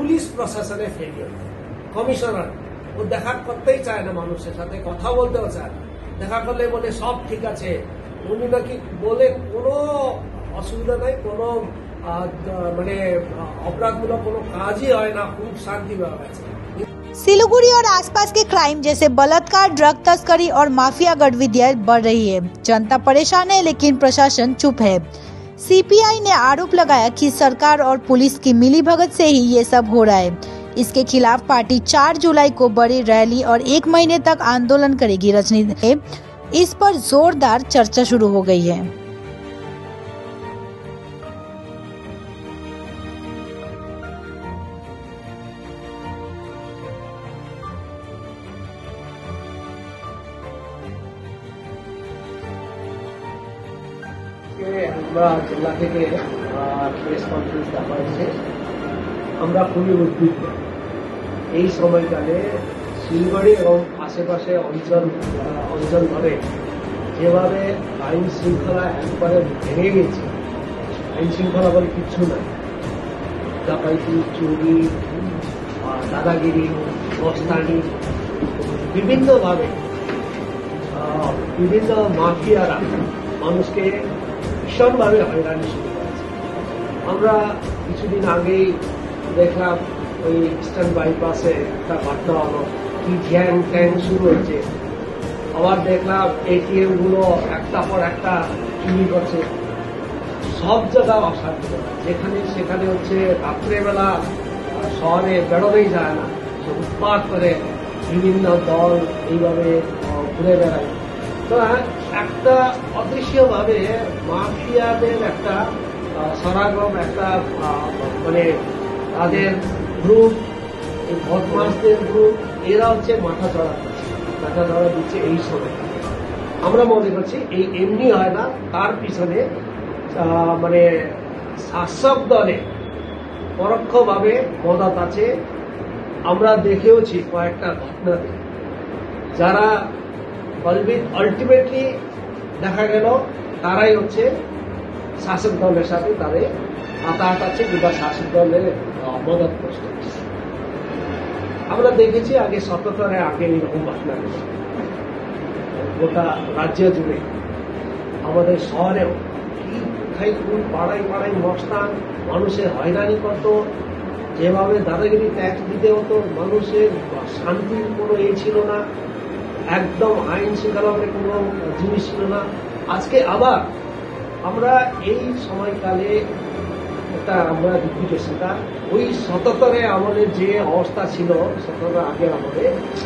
Police প্রশাসনে failure. Commissioner ও দেখা করতেই চায় না, মানুষের সাথে কথা বলতেও চায় না, দেখা করলে বলে সব ঠিক আছে। উনি নাকি বলে কোনো অসুবিধা নাই, কোনো মানে অপরাধমূলক কোনো কাজই হয় না, খুব শান্তি পাওয়া গেছে। सिलीगुड़ी और आसपास के क्राइम जैसे बलात्कार, ड्रग तस्करी और माफिया गतिविधियां बढ़ रही है। जनता परेशान है लेकिन प्रशासन चुप है। सीपीआई ने आरोप लगाया कि सरकार और पुलिस की मिलीभगत से ही ये सब हो रहा है। इसके खिलाफ पार्टी 4 जुलाई को बड़ी रैली और 1 महीने तक आंदोलन करेगी। राजनीति इस पर जोरदार चर्चा शुरू हो गई है। আমরা জেলা থেকে প্রেস কনফারেন্স ডাকা হয়েছে। আমরা খুবই উদ্বিগ্ন। এই সময়কালে শিলিগুড়ি এবং আশেপাশে অঞ্চল ধরে যেভাবে আইন শৃঙ্খলা একবারে ভেঙে গেছে, আইন শৃঙ্খলা বলে কিচ্ছু নাই, ডাকাইতি, চুরি, দাদাগিরি, মস্তানি, বিভিন্নভাবে বিভিন্ন মাফিয়ারা মানুষকে ভীষণভাবে হয়রানি শুরু করেছে। আমরা কিছুদিন আগেই দেখলাম ওই ইস্টার্ন বাইপাসে একটা ঘটনা হলো, কি ঝ্যাং ট্যাং শুরু হয়েছে। আবার দেখলাম এটিএম গুলো একটা পর একটা চুরি করছে। সব জায়গায় অশান্তি, যেখানে সেখানে হচ্ছে রাত্রেবেলা শহরে বেরোতেই যায় না, উৎপাত করে বিভিন্ন দল এইভাবে ঘুরে বেড়ায়। তো একটা অদৃশ্যভাবে মাফিয়াদের একটা সরাগম, একটা মানে তাদের গ্রুপ, এই বদমাশদের গ্রুপ, এরা হচ্ছে মাথা চড়া দিচ্ছে এই সময়। আমরা মনে করছি এই এমনি হয় না, তার পিছনে মানে শাসক দলে পরোক্ষভাবে মদত আছে। আমরা দেখেওছি কয়েকটা ঘটনাতে, যারা আলটিমেটলি দেখা গেল তারাই হচ্ছে শাসক দলের সাথে তাদের হাতাহাত আছে কিংবা শাসক দলের মদত করছে। আমরা দেখেছি আগে 77 আগে এইরকম ঘটনা ঘটেছে গোটা রাজ্য জুড়ে, আমাদের শহরেও কোন পাড়ায় পাড়ায় মস্তান মানুষের হয়রানি করত, যেভাবে দাদাগিরি ট্যাক্স দিতে হতো, মানুষের শান্তির কোনো ছিল না, একদম আইন শৃঙ্খলা বলে কোনো জিনিস ছিল না। আজকে আবার আমরা এই সময়কালে একটা আমরা দেখি সেটা ওই 77 আমলের যে অবস্থা ছিল, 77 আগের আমলে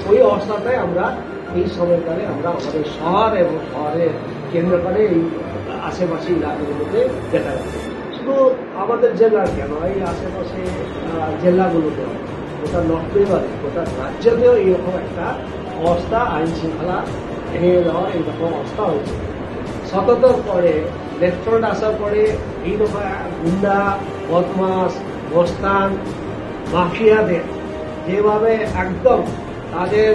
ওই অবস্থাটাই আমরা এই সময়কালে আমরা আমাদের শহর এবং শহরের কেন্দ্র করে এই আশেপাশে এলাকাগুলোতে দেখা যাচ্ছে। শুধু আমাদের জেলার কেন, এই আশেপাশে জেলাগুলোতেও, গোটা নর্থ বেঙ্গল, গোটা রাজ্যতেও এইরকম একটা অবস্থা, আইন শৃঙ্খলা ভেঙে দেওয়ার এইরকম অবস্থা হয়েছে। 77 পরে লেফট্রন্ট আসার পরে এইরকম গুন্ডা, বদমাস, মস্তান, মাফিয়াদের যেভাবে একদম তাদের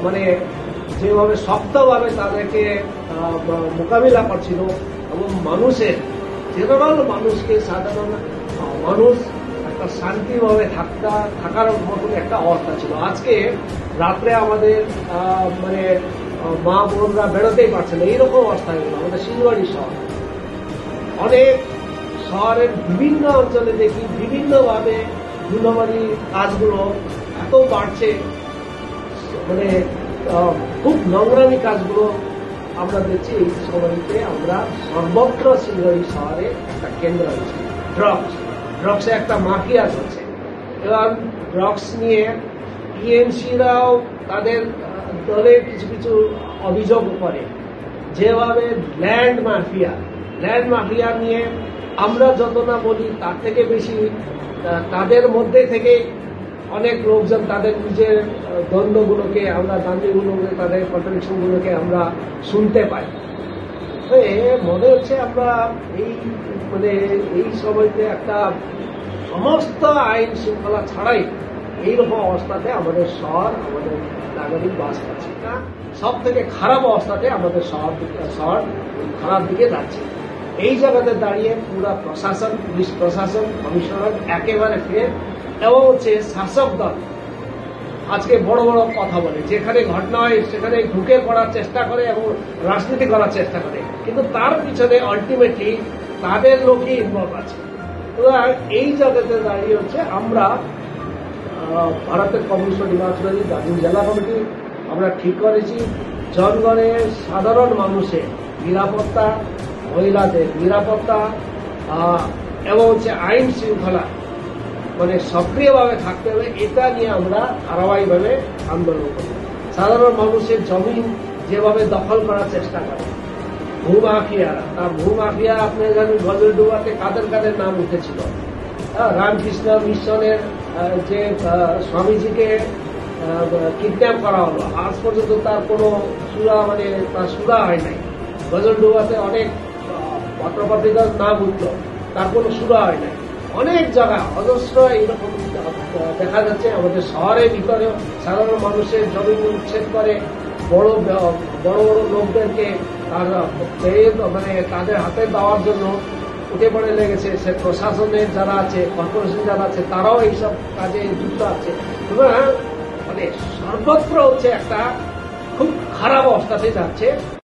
মানে যেভাবে শক্তভাবে তাদেরকে মোকাবিলা করছিল এবং মানুষের জেনারেল মানুষকে, সাধারণ মানুষ একটা শান্তিভাবে থাকার মতন একটা অবস্থা ছিল। আজকে রাত্রে আমাদের মানে মা বোনরা বেরোতেই পারছে না, এইরকম অবস্থা হয়ে গেল আমাদের শিলিগুড়ি শহর। অনেক শহরের বিভিন্ন অঞ্চলে দেখি বিভিন্নভাবে ধুলোবাড়ি কাজগুলো এত বাড়ছে, মানে খুব নোংরামি কাজগুলো আমরা দেখছি। এই সময়তে আমরা সর্বত্র শিলিগুড়ি শহরে একটা কেন্দ্র হয়েছে ড্রাগসে একটা মাফিয়া চলছে, এবং ড্রাগস নিয়ে টিএমসিরাও তাদের দলে কিছু কিছু অভিযোগ করে, যেভাবে ল্যান্ড মাফিয়া নিয়ে আমরা যত না বলি তার থেকে বেশি তাদের মধ্যে থেকে অনেক লোকজন তাদের নিজের দ্বন্দ্বগুলোকে, আমরা দাঙ্গিগুলোকে, তাদের কন্ট্রাডিকশনগুলোকে আমরা শুনতে পাই। মনে হচ্ছে আমরা এই সময়তে একটা সমস্ত আইন শৃঙ্খলা ছাড়াই এইরকম অবস্থাতে আমাদের শহর, আমাদের নাগরিক বাস করছে না। সব থেকে খারাপ অবস্থাতে আমাদের শহর খারাপ দিকে যাচ্ছে। এই জায়গাতে দাঁড়িয়ে পুরা প্রশাসন, পুলিশ প্রশাসন, কমিশনার একেবারে ফের এবং হচ্ছে শাসক দল আজকে বড় বড় কথা বলে, যেখানে ঘটনা হয় সেখানে ঢুকে পড়ার চেষ্টা করে এবং রাজনীতি করার চেষ্টা করে, কিন্তু তার পিছনে আলটিমেটলি তাদের লোকই ইনভলভ আছে। এই জায়গাতে দাঁড়িয়ে হচ্ছে আমরা ভারতের কমিউনিস্ট নির্বাচনী দার্জিলিং জেলা কমিটি আমরা ঠিক করেছি জনগণের সাধারণ মানুষের নিরাপত্তা, মহিলাদের নিরাপত্তা এবং হচ্ছে আইন শৃঙ্খলা মানে সক্রিয়ভাবে থাকতে হবে, এটা নিয়ে আমরা ধারাবাহিকভাবে আন্দোলন করি। সাধারণ মানুষের জমি যেভাবে দখল করার চেষ্টা করে ভূমাফিয়ারা, তার ভূমাফিয়া আপনি জানেন গজলডুবাতে কাদের কাদের নাম উঠেছিল। রামকৃষ্ণ মিশনের যে স্বামীজিকে কিডন্যাপ করা হলো, আজ পর্যন্ত তার কোনো তার সুরা হয় নাই। গজলডুবাতে অনেক পত্রপত্রিকার নাম উঠল, তার কোনো সুরা হয় নাই। অনেক জায়গা অজস্র এইরকম দেখা যাচ্ছে আমাদের শহরের ভিতরেও সাধারণ মানুষের জমি উচ্ছেদ করে বড় বড় লোকদেরকে তাদের হাতে দেওয়ার জন্য উঠে পড়ে লেগেছে। সে প্রশাসনের যারা আছে, কর্পোরেশন যারা আছে, তারাও এইসব কাজে যুক্ত আছে। সর্বত্র হচ্ছে একটা খুব খারাপ অবস্থাতে যাচ্ছে।